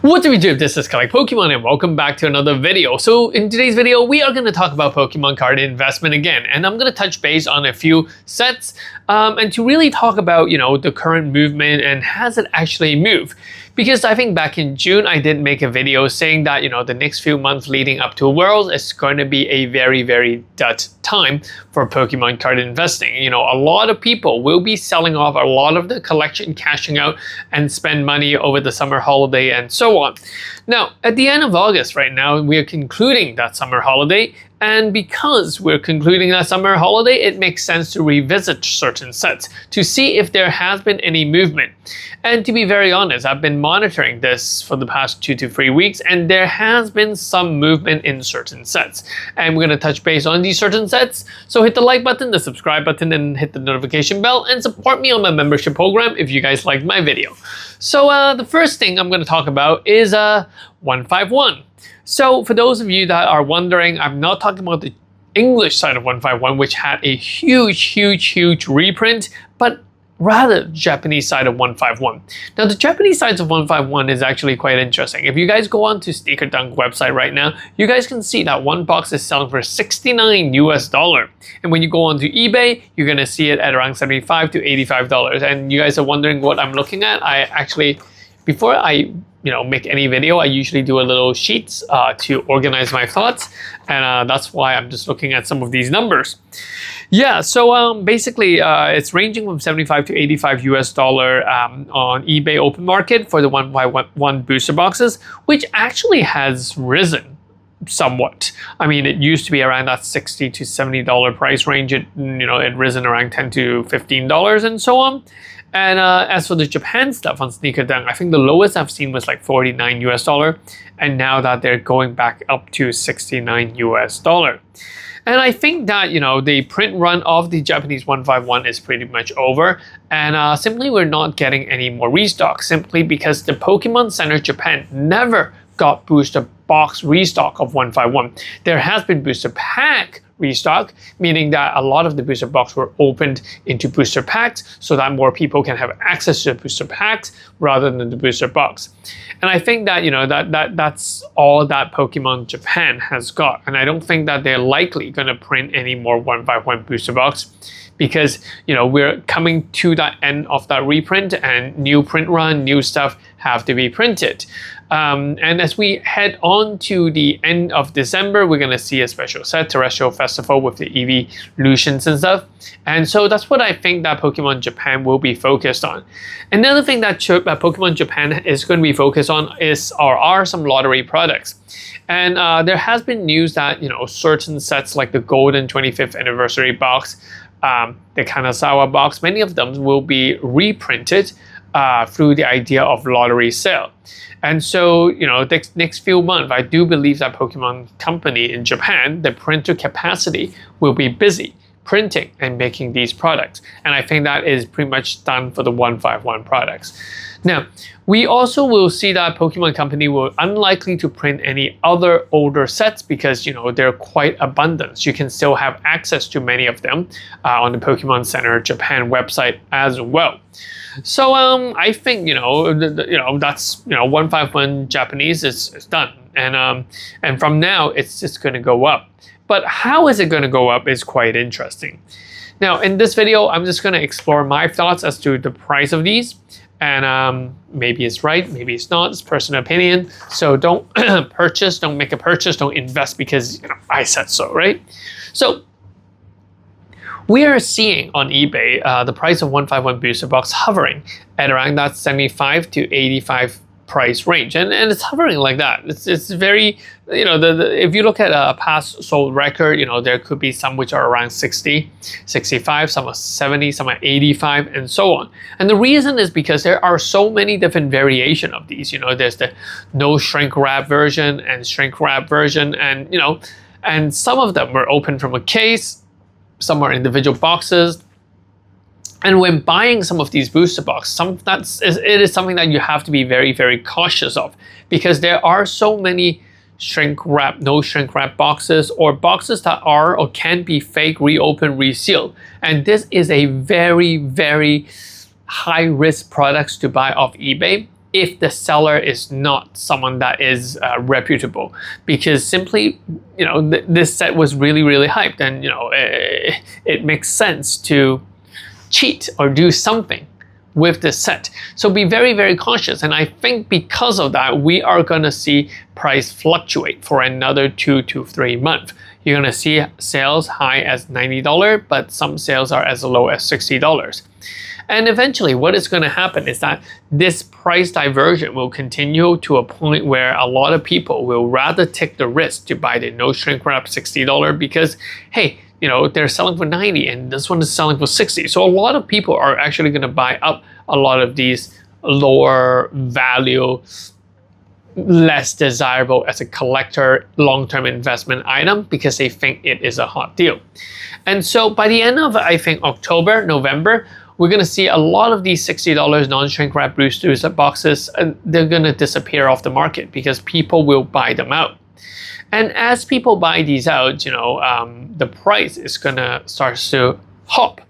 What's up YouTube, this is Collect Pokemon and welcome back to another video. So in today's video, we are going to talk about Pokemon card investment again. And I'm going to touch base on a few sets and to really talk about, the current movement and has it actually moved. Because I think back in June, I did make a video saying that, the next few months leading up to Worlds is going to be a very, very dud time for Pokemon card investing. A lot of people will be selling off a lot of the collection, cashing out and spend money over the summer holiday and so on. Now, at the end of August right now, we are concluding that summer holiday. And because we're concluding that summer holiday, it makes sense to revisit certain sets to see if there has been any movement. And to be very honest, I've been monitoring this for the past 2 to 3 weeks, and there has been some movement in certain sets. And we're going to touch base on these certain sets. So hit the like button, the subscribe button, and hit the notification bell, and support me on my membership program if you guys liked my video. So the first thing I'm going to talk about is 151. So for those of you that are wondering, I'm not talking about the English side of 151, which had a huge reprint, but rather the Japanese side of 151. Now the Japanese sides of 151 is actually quite interesting. If you guys go on to Sneaker Dunk website right now, you guys can see that one box is selling for $69 US. And when you go onto eBay, you're gonna see it at around $75 to $85. And you guys are wondering what I'm looking at. I actually, before I make any video, I usually do a little sheets to organize my thoughts, and that's why I'm just looking at some of these numbers. Yeah, so basically it's ranging from $75 to $85 US on eBay open market for the 1x1 booster boxes, which actually has risen somewhat. I mean, it used to be around that $60 to $70 price range. It risen around $10 to $15 and so on. And as for the Japan stuff on Sneaker Dunk, I think the lowest I've seen was like $49 US, and now that they're going back up to $69 US. And I think that, the print run of the Japanese 151 is pretty much over, and simply we're not getting any more restock, simply because the Pokemon Center Japan never got booster box restock of 151. There has been booster pack restock, meaning that a lot of the booster box were opened into booster packs so that more people can have access to the booster packs rather than the booster box. And I think that that's all that Pokemon Japan has got, and I don't think that they're likely going to print any more 151 booster box, because we're coming to that end of that reprint, and new print run, new stuff have to be printed. And as we head on to the end of December, we're going to see a special set, Terrestrial Festival, with the evolutions and stuff. And so that's what I think that Pokemon Japan will be focused on. Another thing that Pokemon Japan is going to be focused on are some lottery products. And there has been news that certain sets like the Golden 25th Anniversary box, the Kanazawa box, many of them will be reprinted through the idea of lottery sale. And so, next few months, I do believe that Pokemon Company in Japan, the printer capacity will be busy printing and making these products. And I think that is pretty much done for the 151 products. Now, we also will see that Pokemon Company will unlikely to print any other older sets because, they're quite abundant. You can still have access to many of them on the Pokemon Center Japan website as well. So I think that's 151 Japanese is done, and from now it's just going to go up. But how is it going to go up is quite interesting. Now in this video, I'm just going to explore my thoughts as to the price of these, and maybe it's right, maybe it's not. It's personal opinion. So don't purchase, don't make a purchase, don't invest because I said so, right? So we are seeing on eBay the price of 151 booster box hovering at around that 75 to 85 price range, and it's hovering like that. It's very, if you look at a past sold record, there could be some which are around 60, 65, some are 70, some are 85, and so on. And the reason is because there are so many different variation of these. There's the no shrink wrap version and shrink wrap version, and and some of them were opened from a case. Some are individual boxes, and when buying some of these booster boxes, it is something that you have to be very, very cautious of, because there are so many shrink wrap, no shrink wrap boxes, or boxes that are or can be fake, reopened, resealed, and this is a very, very high risk products to buy off eBay. if the seller is not someone that is reputable, because simply, this set was really, really hyped, and it makes sense to cheat or do something with the set. So be very, very cautious. And I think because of that, we are going to see price fluctuate for another 2 to 3 months. You're going to see sales high as $90, but some sales are as low as $60. And eventually what is going to happen is that this price diversion will continue to a point where a lot of people will rather take the risk to buy the no shrink wrap $60 because, hey, they're selling for 90 and this one is selling for 60. So a lot of people are actually going to buy up a lot of these lower value, less desirable as a collector long-term investment item because they think it is a hot deal. And so by the end of, I think, October, November, we're going to see a lot of these $60 non-shrink wrap boosters boxes, and they're going to disappear off the market because people will buy them out. And as people buy these out, the price is going to start to hop.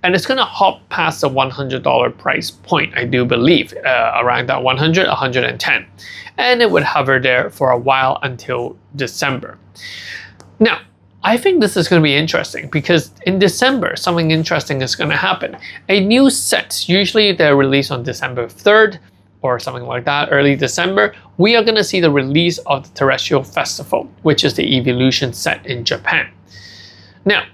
And it's going to hop past the $100 price point, I do believe, around that 100, 110. And it would hover there for a while until December. Now, I think this is going to be interesting because in December, something interesting is going to happen. A new set, usually they're released on December 3rd, or something like that, early December, we are going to see the release of the Terrestrial Festival, which is the Evolution set in Japan. Now,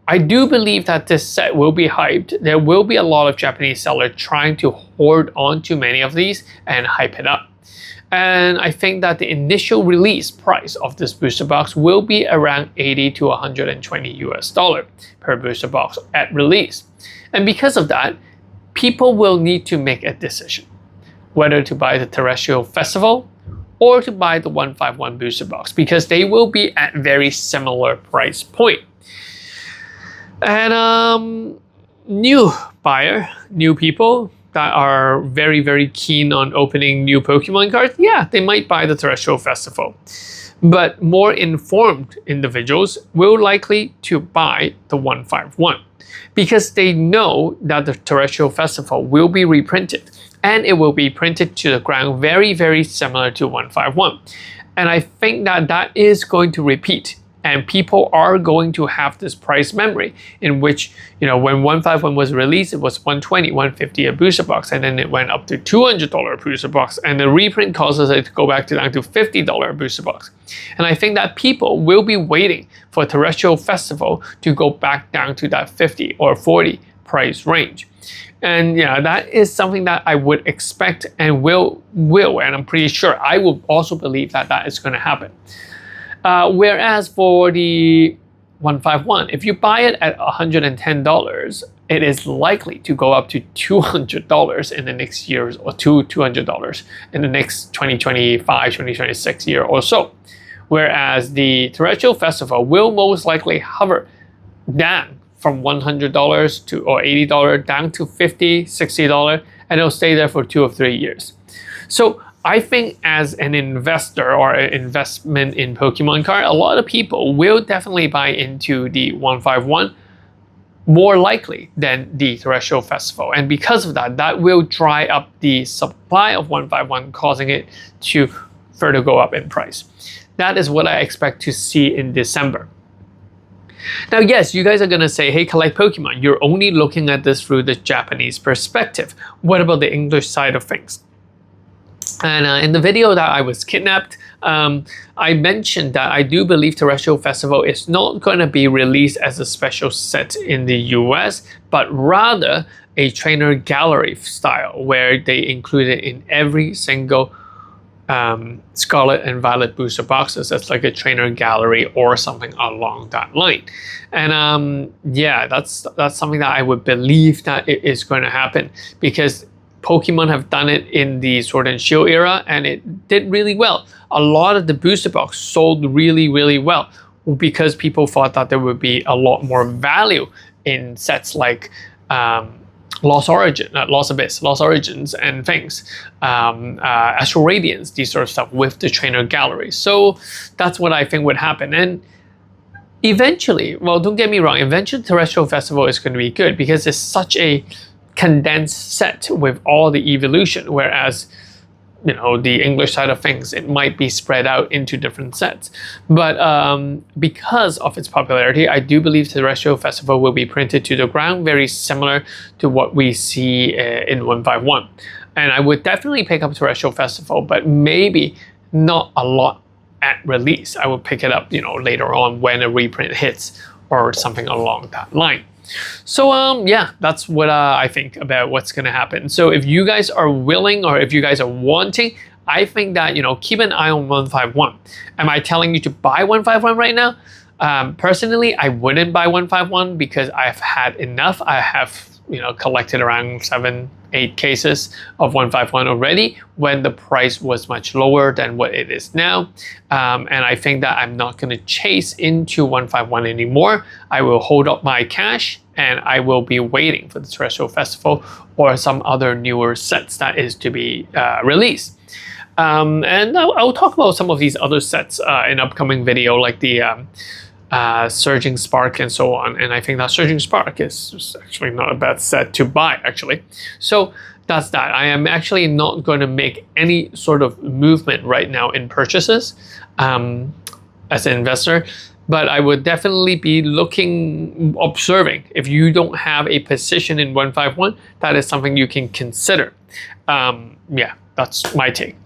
I do believe that this set will be hyped. There will be a lot of Japanese sellers trying to hoard on to many of these and hype it up. And I think that the initial release price of this booster box will be around 80 to 120 US dollar per booster box at release. And because of that, people will need to make a decision whether to buy the Terrestrial Festival or to buy the 151 booster box because they will be at very similar price point. And new buyer, new people that are very, very keen on opening new Pokemon cards, yeah, they might buy the Terrestrial Festival. But more informed individuals will likely to buy the 151 because they know that the Terrestrial Festival will be reprinted and it will be printed to the ground very, very similar to 151. And I think that that is going to repeat. And people are going to have this price memory in which, when 151 was released, it was 120, 150 a booster box, and then it went up to $200 booster box, and the reprint causes it to go back down to $50 booster box. And I think that people will be waiting for Terrestrial Festival to go back down to that 50 or 40 price range. And that is something that I would expect and will, and I'm pretty sure I will also believe that that is going to happen. Whereas for the 151, if you buy it at $110, it is likely to go up to $200 in the next year or $200 in the next 2025, 2026 year or so. Whereas the Terrestrial Festival will most likely hover down from $100 to or $80 down to $50, $60, and it'll stay there for 2 or 3 years. So I think as an investor or an investment in Pokemon card, a lot of people will definitely buy into the 151 more likely than the Terrestrial Festival. And because of that, that will dry up the supply of 151, causing it to further go up in price. That is what I expect to see in December. Now, yes, you guys are going to say, hey, Collect Pokemon, you're only looking at this through the Japanese perspective. What about the English side of things? And in the video that I was kidnapped, I mentioned that I do believe Terrestrial Festival is not going to be released as a special set in the US, but rather a trainer gallery style where they include it in every single Scarlet and Violet booster boxes. That's like a trainer gallery or something along that line. And yeah, that's something that I would believe that it is going to happen because Pokemon have done it in the Sword and Shield era and it did really well. A lot of the booster box sold really, really well because people thought that there would be a lot more value in sets like Lost Abyss, Lost Origins and things, Astral Radiance, these sort of stuff with the trainer gallery. So that's what I think would happen. And eventually, well, don't get me wrong, eventually Terrestrial Festival is going to be good because it's such a condensed set with all the evolution, whereas the English side of things, it might be spread out into different sets. But because of its popularity, I do believe Terrestrial Festival will be printed to the ground, very similar to what we see in 151. And I would definitely pick up Terrestrial Festival, but maybe not a lot at release. I would pick it up, later on when a reprint hits or something along that line. So yeah, that's what I think about what's going to happen. So if you guys are willing, or if you guys are wanting, I think that, keep an eye on 151. Am I telling you to buy 151 right now? Personally, I wouldn't buy 151 because I've had enough. I have, collected around 7-8 cases of 151 already when the price was much lower than what it is now. And I think that I'm not going to chase into 151 anymore. I will hold up my cash and I will be waiting for the Terrestrial Festival or some other newer sets that is to be released. And I'll talk about some of these other sets in upcoming video, like the Surging Spark and so on. And I think that Surging Spark is actually not a bad set to buy, actually. So that's that. I am actually not going to make any sort of movement right now in purchases as an investor, but I would definitely be observing. If you don't have a position in 151, that is something you can consider. Yeah, that's my take.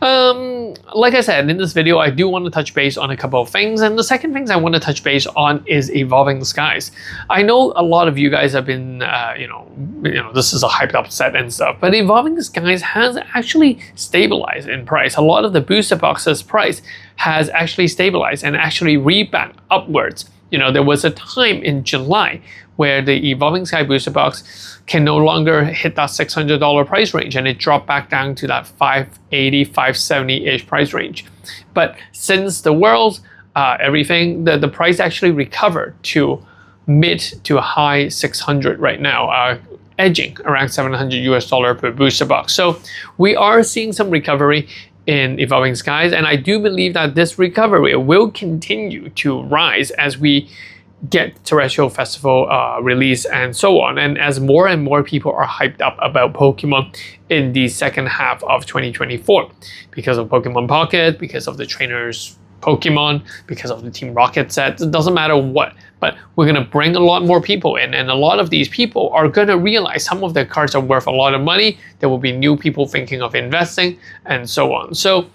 Like I said, in this video, I do want to touch base on a couple of things. And the second things I want to touch base on is Evolving Skies. I know a lot of you guys have been, this is a hyped up set and stuff, but Evolving Skies has actually stabilized in price. A lot of the booster boxes price has actually stabilized and actually rebound upwards. There was a time in July where the Evolving Sky booster box can no longer hit that $600 price range, and it dropped back down to that $580, $570-ish price range. But since the Worlds, everything, the price actually recovered to mid to high 600 right now, edging around $700 per booster box. So we are seeing some recovery in Evolving Skies, and I do believe that this recovery will continue to rise as we get Terrestrial Festival release and so on, and as more and more people are hyped up about Pokemon in the second half of 2024 because of Pokemon Pocket, because of the trainers Pokemon, because of the Team Rocket set. It doesn't matter what, but we're going to bring a lot more people in, and a lot of these people are going to realize some of their cards are worth a lot of money. There will be new people thinking of investing and so on. So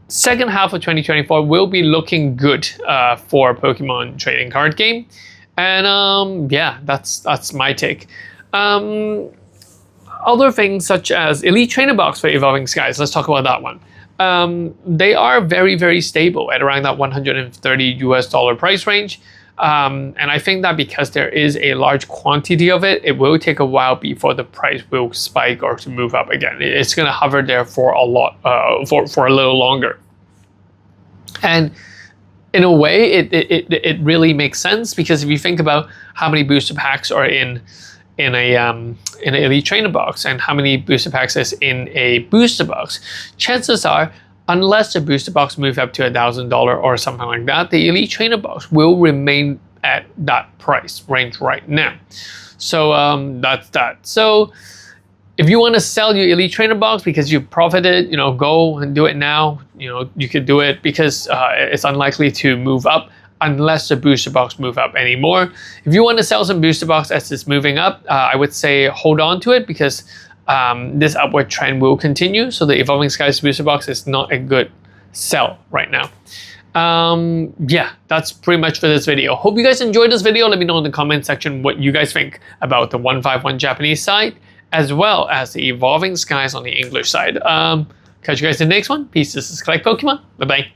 second half of 2024 will be looking good for Pokemon trading card game. And yeah, that's my take. Other things such as Elite Trainer Box for Evolving Skies, let's talk about that one. They are very, very stable at around that $130 price range. And I think that because there is a large quantity of it, it will take a while before the price will spike or to move up again. It's going to hover there for a little longer. And in a way, it really makes sense, because if you think about how many booster packs are in an Elite Trainer box and how many booster packs is in a booster box, chances are, unless the booster box moves up to $1,000 or something like that, the Elite Trainer box will remain at that price range right now. So that's that. So if you want to sell your Elite Trainer box because you profited, go and do it now. You could do it because it's unlikely to move up unless the booster box move up anymore. If you want to sell some booster box as it's moving up, I would say hold on to it, because this upward trend will continue. So the Evolving Skies booster box is not a good sell right now. Yeah, that's pretty much for this video. Hope you guys enjoyed this video. Let me know in the comment section what you guys think about the 151 Japanese side, as well as the Evolving Skies on the English side. Catch you guys in the next one. Peace. This is Collect Pokemon. Bye-bye.